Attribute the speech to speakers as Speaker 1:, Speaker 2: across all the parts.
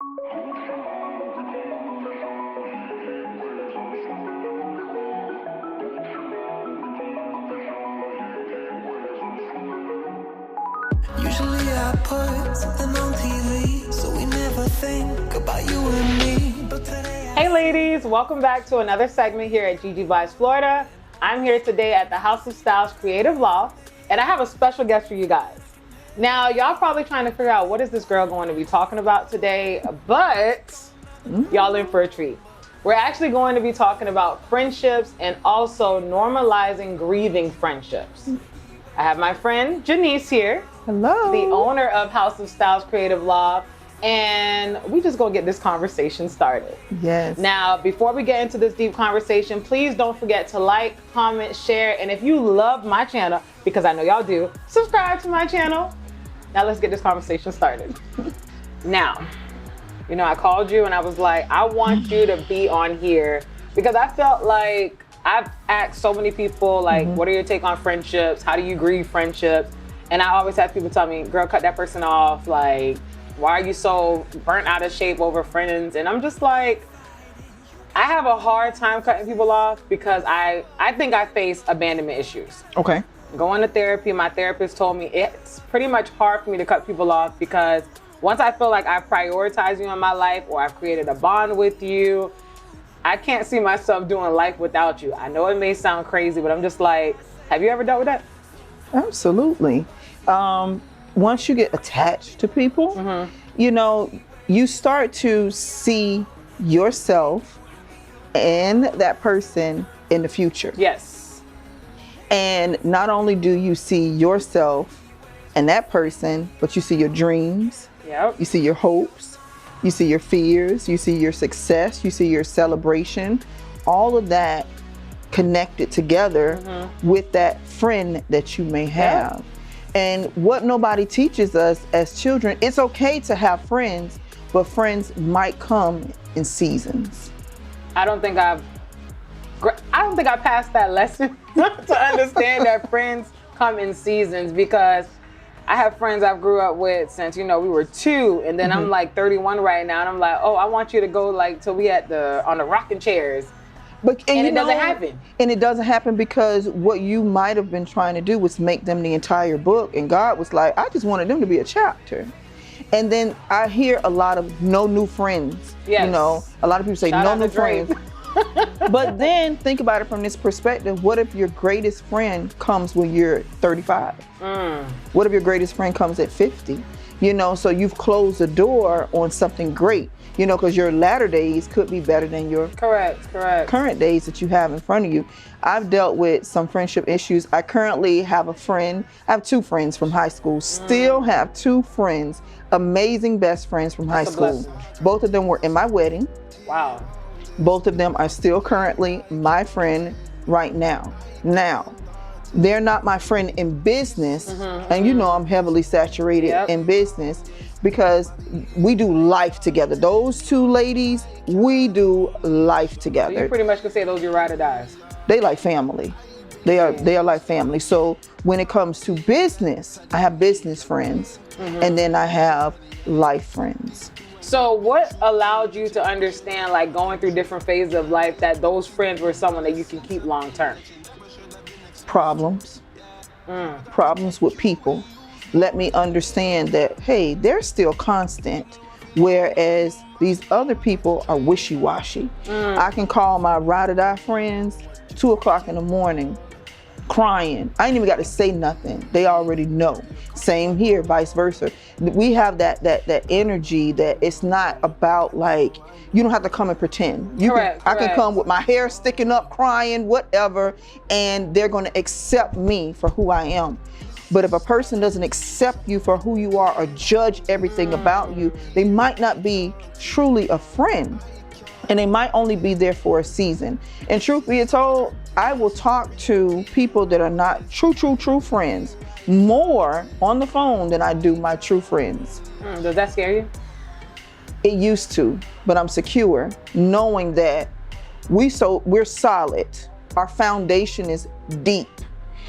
Speaker 1: Usually I put something on TV, so we never think about you and me. But today
Speaker 2: Hey ladies, welcome back to another segment here at Gigi Vibes Florida. I'm here today at the House of Styles Creative Loft, and I have a special guest for you guys. Now, y'all probably trying to figure out what is this girl going to be talking about today, but y'all in for a treat. We're actually going to be talking about friendships and also normalizing grieving friendships. I have my friend Jenice here.
Speaker 3: Hello.
Speaker 2: The owner of House of Styles Creative Loft, and we just gonna get this conversation started.
Speaker 3: Yes.
Speaker 2: Now, before we get into this deep conversation, please don't forget to like, comment, share, and if you love my channel, because I know y'all do, subscribe to my channel. Now let's get this conversation started. Now, you know, I called you and I was like, I want you to be on here because I felt like I've asked so many people, like, what are your take on friendships? How do you grieve friendships? And I always have people tell me, girl, cut that person off. Like, why are you so burnt out of shape over friends? And I'm just like, I have a hard time cutting people off because I think I face abandonment issues.
Speaker 3: Okay.
Speaker 2: Going to therapy, my therapist told me it's pretty much hard for me to cut people off because once I feel like I've prioritized you in my life or I've created a bond with you, I can't see myself doing life without you. I know it may sound crazy, but I'm just like, have you ever dealt with that?
Speaker 3: Absolutely. Once you get attached to people, you know, you start to see yourself and that person in the future.
Speaker 2: Yes.
Speaker 3: And not only do you see yourself and that person, but you see your dreams,
Speaker 2: Yep.
Speaker 3: you see your hopes, you see your fears, you see your success, you see your celebration, all of that connected together with that friend that you may have. And what nobody teaches us as children, it's okay to have friends, but friends might come in seasons.
Speaker 2: I don't think I passed that lesson to understand that friends come in seasons because I have friends I've grew up with since, you know, we were 2 and then I'm like 31 right now and I'm like, oh, I want you to go like till we on the rocking chairs. And it doesn't happen.
Speaker 3: And it doesn't happen because what you might have been trying to do was make them the entire book. And God was like, I just wanted them to be a chapter. And then I hear a lot of no new friends.
Speaker 2: Yes.
Speaker 3: You know, a lot of people say
Speaker 2: Shout
Speaker 3: no
Speaker 2: out
Speaker 3: new
Speaker 2: to Drake.
Speaker 3: friends. But then think about it from this perspective. What if your greatest friend comes when you're 35? What if your greatest friend comes at 50? You know, so you've closed the door on something great. You know, because your latter days could be better than your current days that you have in front of you. I've dealt with some friendship issues. I currently have a friend. I have 2 friends from high school. Still have 2 friends, amazing best friends from high school. Both of them were in my wedding.
Speaker 2: Wow.
Speaker 3: Both of them are still currently my friend right now. Now, they're not my friend in business. And you know I'm heavily saturated in business because we do life together. Those 2 ladies, we do life together.
Speaker 2: So you pretty much can say those are your ride or dies.
Speaker 3: They like family. They are like family. So when it comes to business, I have business friends and then I have life friends.
Speaker 2: So what allowed you to understand, like going through different phases of life, that those friends were someone that you can keep long term?
Speaker 3: Problems. Problems with people. Let me understand that, hey, they're still constant, whereas these other people are wishy-washy. I can call my ride or die friends 2 o'clock in the morning, crying. I ain't even got to say nothing. They already know. Same here, vice versa. We have that energy that it's not about like, you don't have to come and pretend. I can come with my hair sticking up, crying, whatever, and they're going to accept me for who I am. But if a person doesn't accept you for who you are or judge everything about you, they might not be truly a friend. And they might only be there for a season. And truth be told, I will talk to people that are not true friends more on the phone than I do my true friends.
Speaker 2: Does that scare you?
Speaker 3: It used to, but I'm secure knowing that we're solid. Our foundation is deep.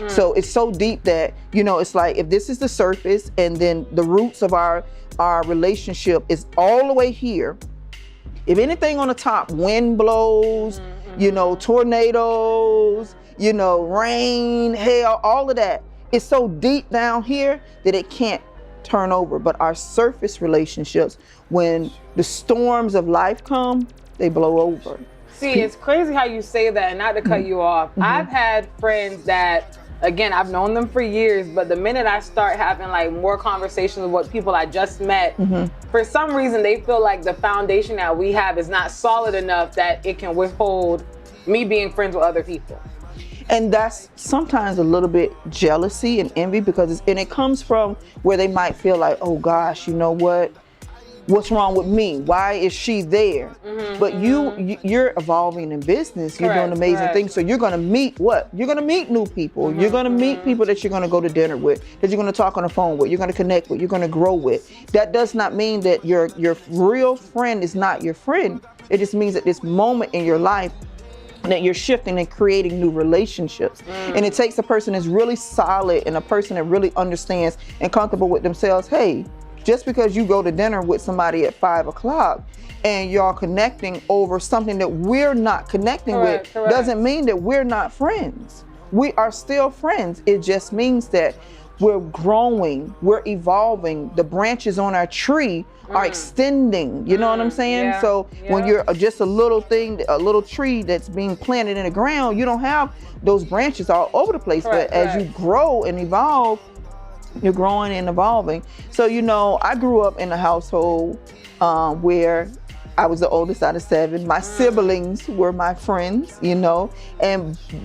Speaker 3: So it's so deep that, you know, it's like if this is the surface and then the roots of our our relationship is all the way here, if anything on the top, wind blows, tornadoes, rain, hail, all of that, it's so deep down here that it can't turn over. But our surface relationships, when the storms of life come, they blow over.
Speaker 2: See, it's crazy how you say that, and not to cut you off. I've had friends that, again, I've known them for years, but the minute I start having like more conversations with people I just met, for some reason they feel like the foundation that we have is not solid enough that it can withhold me being friends with other people.
Speaker 3: And that's sometimes a little bit jealousy and envy, because it comes from where they might feel like, oh gosh, you know what? What's wrong with me? Why is she there? But you're evolving in business. You're doing amazing things. So you're going to meet what? You're going to meet new people. You're going to meet people that you're going to go to dinner with, that you're going to talk on the phone with, you're going to connect with, you're going to grow with. That does not mean that your real friend is not your friend. It just means that this moment in your life that you're shifting and creating new relationships. And it takes a person that's really solid and a person that really understands and comfortable with themselves. Hey, just because you go to dinner with somebody at 5 o'clock and y'all connecting over something that we're not connecting with doesn't mean that we're not friends. We are still friends. It just means that we're growing, we're evolving. The branches on our tree are extending. You know what I'm saying?
Speaker 2: Yeah.
Speaker 3: So when you're just a little thing, a little tree that's being planted in the ground, you don't have those branches all over the place. But as you grow and evolve, you're growing and evolving. So, I grew up in a household where I was the oldest out of 7. My siblings were my friends,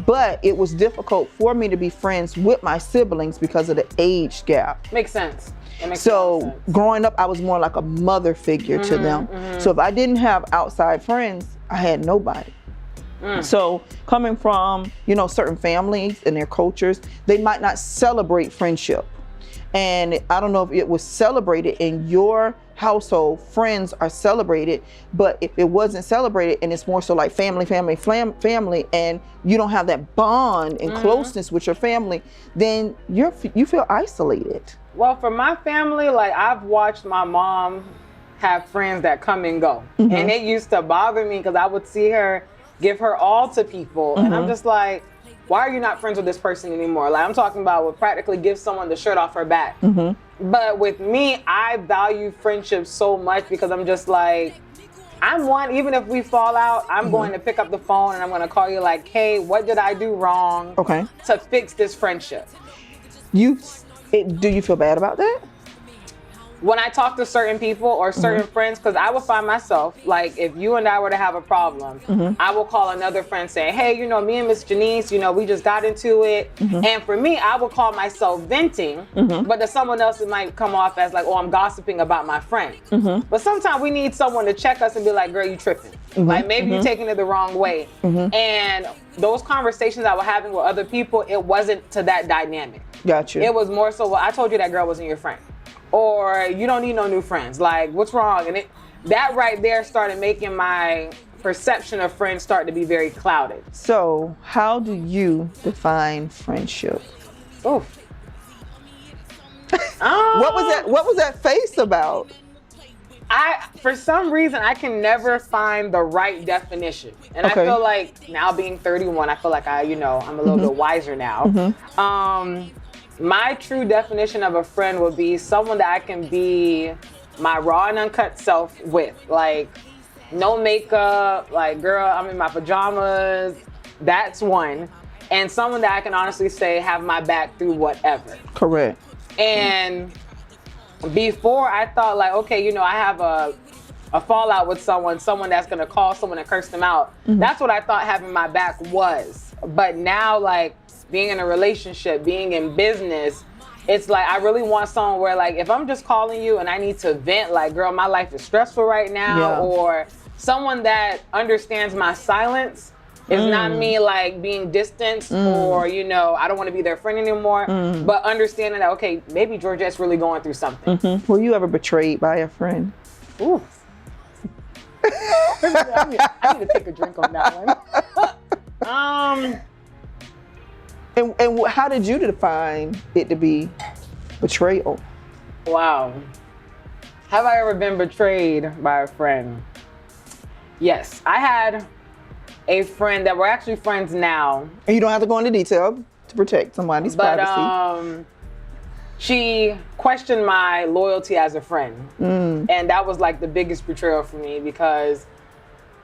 Speaker 3: but it was difficult for me to be friends with my siblings because of the age gap.
Speaker 2: Makes sense.
Speaker 3: So growing up, I was more like a mother figure to them. So if I didn't have outside friends, I had nobody. So coming from, certain families and their cultures, they might not celebrate friendship. And I don't know if it was celebrated in your household, friends are celebrated, but if it wasn't celebrated and it's more so like family, and you don't have that bond and closeness with your family, then you feel isolated.
Speaker 2: Well, for my family, like I've watched my mom have friends that come and go. And it used to bother me because I would see her give her all to people. And I'm just like, why are you not friends with this person anymore? Like I'm talking about would practically give someone the shirt off her back. But with me, I value friendship so much because I'm just like, I'm one, even if we fall out, I'm going to pick up the phone and I'm going to call you like, hey, what did I do wrong to fix this friendship?
Speaker 3: Do you feel bad about that?
Speaker 2: When I talk to certain people or certain friends, because I would find myself, like if you and I were to have a problem, I will call another friend saying, hey, me and Miss Jenice, we just got into it. And for me, I would call myself venting, but to someone else it might come off as like, oh, I'm gossiping about my friend. But sometimes we need someone to check us and be like, girl, you tripping. Like maybe you're taking it the wrong way. And those conversations I was having with other people, it wasn't to that dynamic.
Speaker 3: Gotcha.
Speaker 2: It was more so, well, I told you that girl wasn't your friend. Or you don't need no new friends. Like, what's wrong? And that right there started making my perception of friends start to be very clouded.
Speaker 3: So, how do you define friendship?
Speaker 2: Oof.
Speaker 3: What was that face about?
Speaker 2: For some reason, I can never find the right definition. And I feel like now being 31, I feel like I'm a little bit wiser now. My true definition of a friend would be someone that I can be my raw and uncut self with. Like, no makeup, like, girl, I'm in my pajamas. That's one. And someone that I can honestly say have my back through whatever.
Speaker 3: Correct.
Speaker 2: And before I thought like, okay, I have a fallout with someone that's going to call someone and curse them out. That's what I thought having my back was. But now, like, being in a relationship, being in business, it's like I really want someone where like if I'm just calling you and I need to vent, like, girl, my life is stressful right now, or someone that understands my silence is not me like being distanced or I don't want to be their friend anymore, but understanding that okay, maybe Georgette's really going through something.
Speaker 3: Were you ever betrayed by a friend?
Speaker 2: Ooh. I need to take a drink on that one.
Speaker 3: And how did you define it to be betrayal?
Speaker 2: Wow. Have I ever been betrayed by a friend? Yes, I had a friend that we're actually friends now.
Speaker 3: And you don't have to go into detail to protect somebody's privacy.
Speaker 2: She questioned my loyalty as a friend. And that was like the biggest betrayal for me, because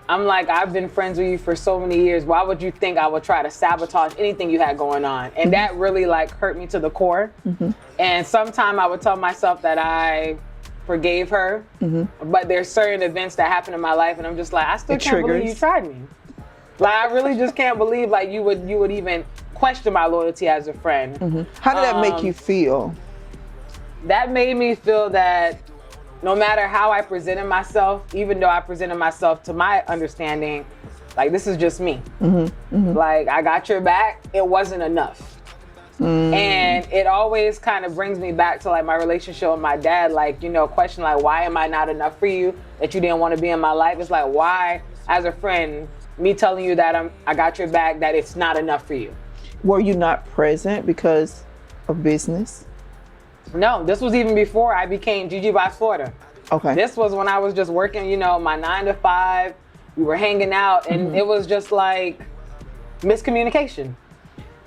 Speaker 2: I'm like, I've been friends with you for so many years. Why would you think I would try to sabotage anything you had going on? And that really like hurt me to the core. And sometime I would tell myself that I forgave her, but there's certain events that happen in my life and I'm just like, I still can't believe you tried me. Like, I really just can't believe like you would even question my loyalty as a friend.
Speaker 3: How did that make you feel?
Speaker 2: That made me feel that no matter how I presented myself, even though I presented myself to my understanding, like, this is just me. Like, I got your back, it wasn't enough. And it always kind of brings me back to like my relationship with my dad, like, you know, question like, why am I not enough for you, that you didn't want to be in my life? It's like, why, as a friend, me telling you that I got your back, that it's not enough for you?
Speaker 3: Were you not present because of business?
Speaker 2: No, this was even before I became Gigi by Florida.
Speaker 3: Okay.
Speaker 2: This was when I was just working, you know, my 9 to 5. We were hanging out, and it was just like miscommunication.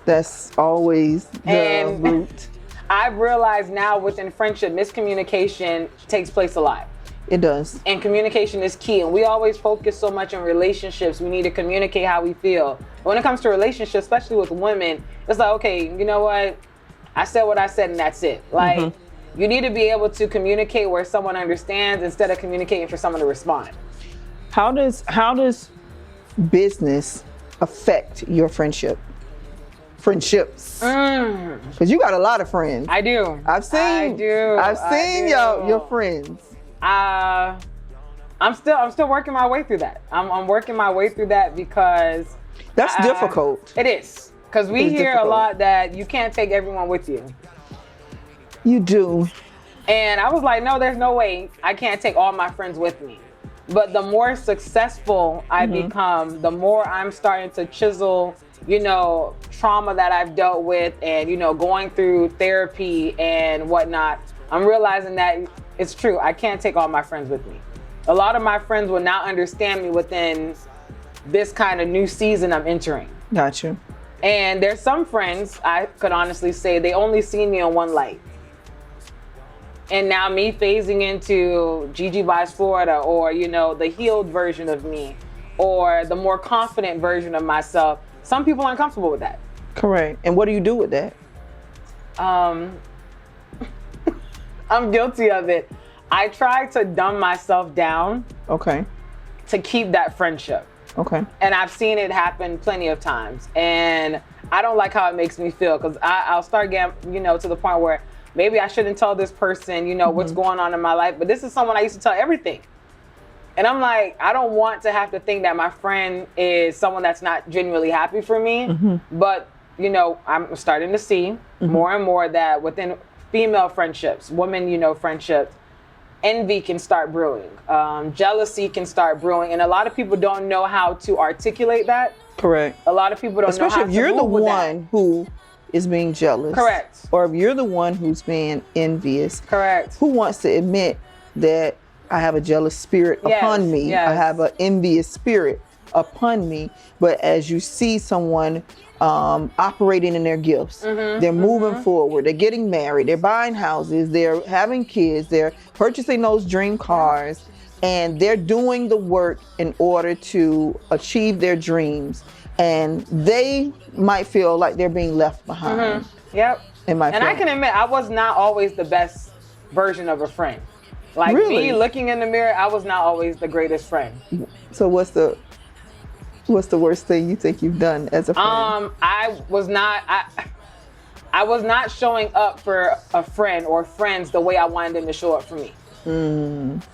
Speaker 3: That's always the root.
Speaker 2: I've realized now within friendship, miscommunication takes place a lot.
Speaker 3: It does.
Speaker 2: And communication is key. And we always focus so much on relationships. We need to communicate how we feel. But when it comes to relationships, especially with women, it's like, okay, you know what? I said what I said and that's it. Like, you need to be able to communicate where someone understands instead of communicating for someone to respond.
Speaker 3: How does business affect your friendships? Because you got a lot of friends.
Speaker 2: I do.
Speaker 3: I've seen your friends.
Speaker 2: I'm still working my way through that. I'm working my way through that because
Speaker 3: that's difficult.
Speaker 2: It is. Because we hear a lot that you can't take everyone with you.
Speaker 3: You do.
Speaker 2: And I was like, no, there's no way I can't take all my friends with me. But the more successful I become, the more I'm starting to chisel, you know, trauma that I've dealt with and, you know, going through therapy and whatnot. I'm realizing that it's true. I can't take all my friends with me. A lot of my friends will not understand me within this kind of new season I'm entering.
Speaker 3: Gotcha.
Speaker 2: And there's some friends, I could honestly say, they only see me in one light. And now me phasing into Gigi Buys Florida, or, you know, the healed version of me, or the more confident version of myself, some people aren't comfortable with that.
Speaker 3: Correct. And what do you do with that?
Speaker 2: I'm guilty of it. I try to dumb myself down. Okay. To keep that friendship.
Speaker 3: Okay.
Speaker 2: And I've seen it happen plenty of times. And I don't like how it makes me feel, because I'll start getting, you know, to the point where maybe I shouldn't tell this person, you know, what's going on in my life. But this is someone I used to tell everything. And I'm like, I don't want to have to think that my friend is someone that's not genuinely happy for me. But, you know, I'm starting to see more and more that within female friendships, women, you know, friendships, envy can start brewing. Jealousy can start brewing. And a lot of people don't know how to articulate that.
Speaker 3: Correct.
Speaker 2: A lot of people don't know how to
Speaker 3: Especially if you're the one who is being jealous.
Speaker 2: Correct.
Speaker 3: Or if you're the one who's being envious.
Speaker 2: Correct.
Speaker 3: Who wants to admit that I have a jealous spirit upon me?
Speaker 2: Yes.
Speaker 3: I have an envious spirit upon me. But as you see someone operating in their gifts, they're moving forward, they're getting married, they're buying houses, they're having kids, they're purchasing those dream cars, and they're doing the work in order to achieve their dreams. And they might feel like they're being left behind.
Speaker 2: Yep. And I can admit, I was not always the best version of a friend. Like, me looking in the mirror, I was not always the greatest friend.
Speaker 3: So what's the worst thing you think you've done as a friend?
Speaker 2: I was not showing up for a friend or friends the way I wanted them to show up for me.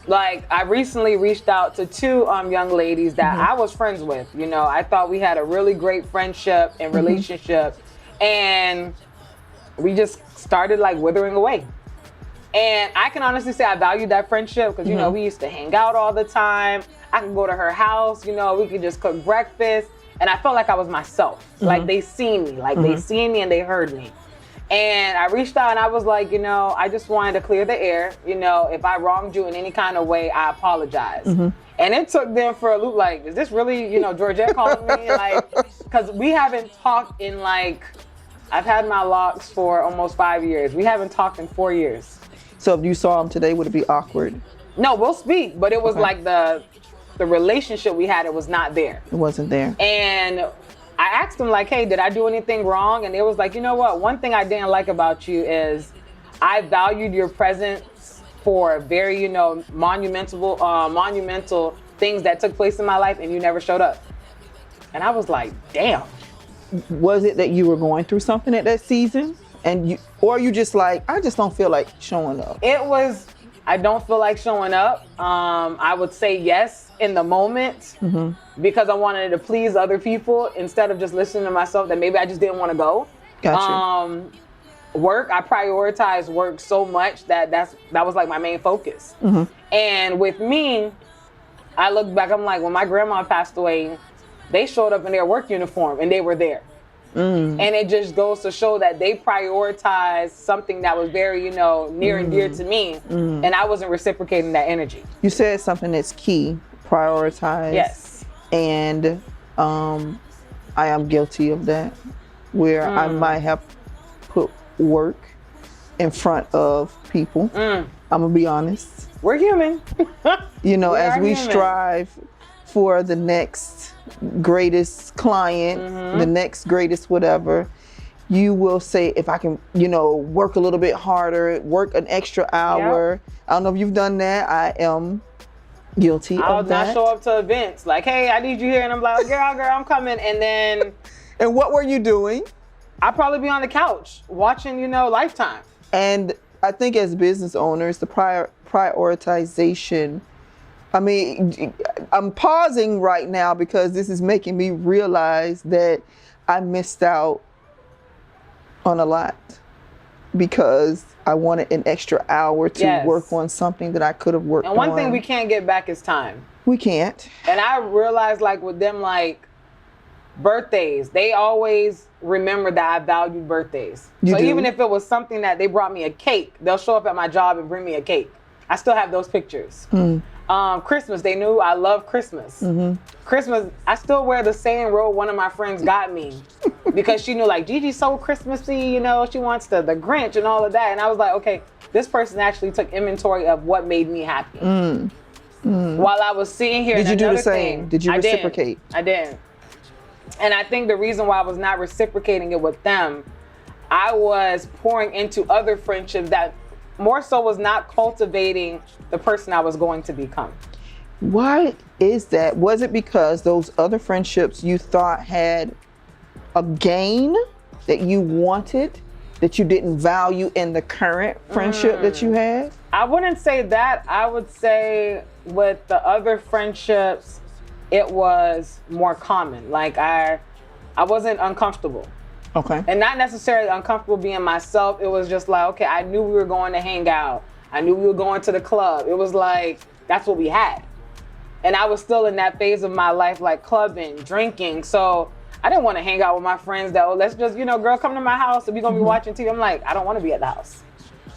Speaker 2: Like, I recently reached out to 2 young ladies that I was friends with. You know, I thought we had a really great friendship and relationship, and we just started like withering away. And I can honestly say I valued that friendship because, you know, we used to hang out all the time. I could go to her house, you know, we could just cook breakfast. And I felt like I was myself. Like, they seen me, like they seen me and they heard me. And I reached out and I was like, I just wanted to clear the air. If I wronged you in any kind of way, I apologize. And it took them for a loop, like, is this really, Georgette calling me? Like, because we haven't talked in I've had my locks for almost 5 years. We haven't talked in 4 years.
Speaker 3: So if you saw him today, would it be awkward?
Speaker 2: No, we'll speak, but it was like the relationship we had, it was not there.
Speaker 3: It wasn't there.
Speaker 2: And I asked them like, hey, did I do anything wrong? And it was like, you know what? One thing I didn't like about you is I valued your presence for very, monumental things that took place in my life, and you never showed up. And I was like, damn.
Speaker 3: Was it that you were going through something at that season? Or you just like, I just don't feel like showing up?
Speaker 2: It was, I don't feel like showing up. I would say yes in the moment because I wanted to please other people instead of just listening to myself, that maybe I just didn't want to go.
Speaker 3: Gotcha.
Speaker 2: Work, I prioritize work so much that was like my main focus. And with me, I look back, I'm like, when my grandma passed away, they showed up in their work uniform and they were there. And it just goes to show that they prioritized something that was very, near and dear to me. And I wasn't reciprocating that energy.
Speaker 3: You said something that's key, prioritize.
Speaker 2: Yes.
Speaker 3: And I am guilty of that, where I might have put work in front of people. I'm gonna be honest.
Speaker 2: We're human.
Speaker 3: As we strive for the next greatest client, the next greatest whatever, you will say, if I can, work a little bit harder, work an extra hour. Yep. I don't know if you've done that. I am guilty of that. I'll
Speaker 2: not show up to events like, hey, I need you here. And I'm like, girl, I'm coming. And then.
Speaker 3: And what were you doing?
Speaker 2: I'd probably be on the couch watching, Lifetime.
Speaker 3: And I think as business owners, the prioritization, I mean, I'm pausing right now because this is making me realize that I missed out on a lot because I wanted an extra hour to work on something that I could have worked on.
Speaker 2: And one thing we can't get back is time.
Speaker 3: We can't.
Speaker 2: And I realized with them, birthdays, they always remember that I valued birthdays. Even if it was something that they brought me a cake, they'll show up at my job and bring me a cake. I still have those pictures. Christmas, they knew I love Christmas. Christmas, I still wear the same robe one of my friends got me because she knew Gigi's so Christmassy, she wants the Grinch and all of that. And I was like, okay, this person actually took inventory of what made me happy. While I was sitting here.
Speaker 3: Did you do the same? Did you reciprocate?
Speaker 2: I didn't. And I think the reason why I was not reciprocating it with them, I was pouring into other friendships that more so was not cultivating the person I was going to become.
Speaker 3: Why is that? Was it because those other friendships you thought had a gain that you wanted that you didn't value in the current friendship that you have?
Speaker 2: I wouldn't say that. I would say with the other friendships, it was more common. I wasn't uncomfortable.
Speaker 3: Okay.
Speaker 2: And not necessarily uncomfortable being myself. It was just okay, I knew we were going to hang out. I knew we were going to the club. It was that's what we had. And I was still in that phase of my life, clubbing, drinking. So I didn't want to hang out with my friends that, let's just, girl, come to my house and we're going to be watching TV. I'm like, I don't want to be at the house.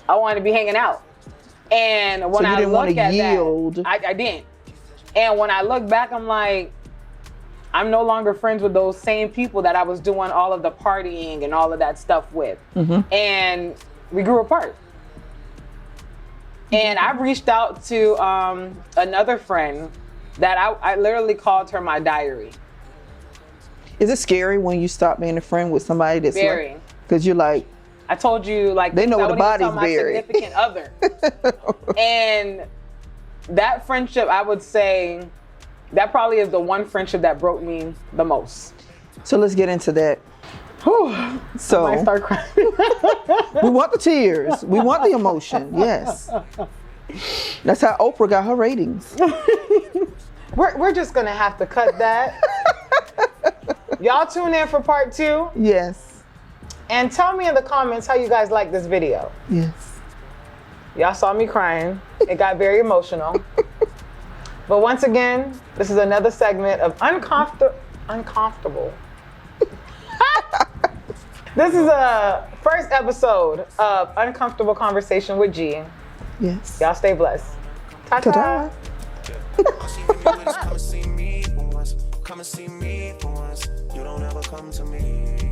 Speaker 2: I want to be hanging out. And when I look at that, I didn't. And when I look back, I'm like, I'm no longer friends with those same people that I was doing all of the partying and all of that stuff with. And we grew apart. And I reached out to another friend that I literally called her my diary.
Speaker 3: Is it scary when you stop being a friend with somebody that's
Speaker 2: very?
Speaker 3: Because you're like,
Speaker 2: I told you,
Speaker 3: they know where the body's buried.
Speaker 2: My significant other. And that friendship, I would say, that probably is the one friendship that broke me the most.
Speaker 3: So let's get into that. So
Speaker 2: I might start crying.
Speaker 3: We want the tears. We want the emotion. Yes. That's how Oprah got her ratings.
Speaker 2: We're just gonna have to cut that. Y'all tune in for part 2.
Speaker 3: Yes.
Speaker 2: And tell me in the comments how you guys like this video.
Speaker 3: Yes.
Speaker 2: Y'all saw me crying. It got very emotional. But once again, this is another segment of uncomfortable. This is a first episode of Uncomfortable Conversation with G.
Speaker 3: Yes.
Speaker 2: Y'all stay blessed. Ta-ta.
Speaker 3: Ta-da.
Speaker 1: Come and see me for once. You don't ever come to me.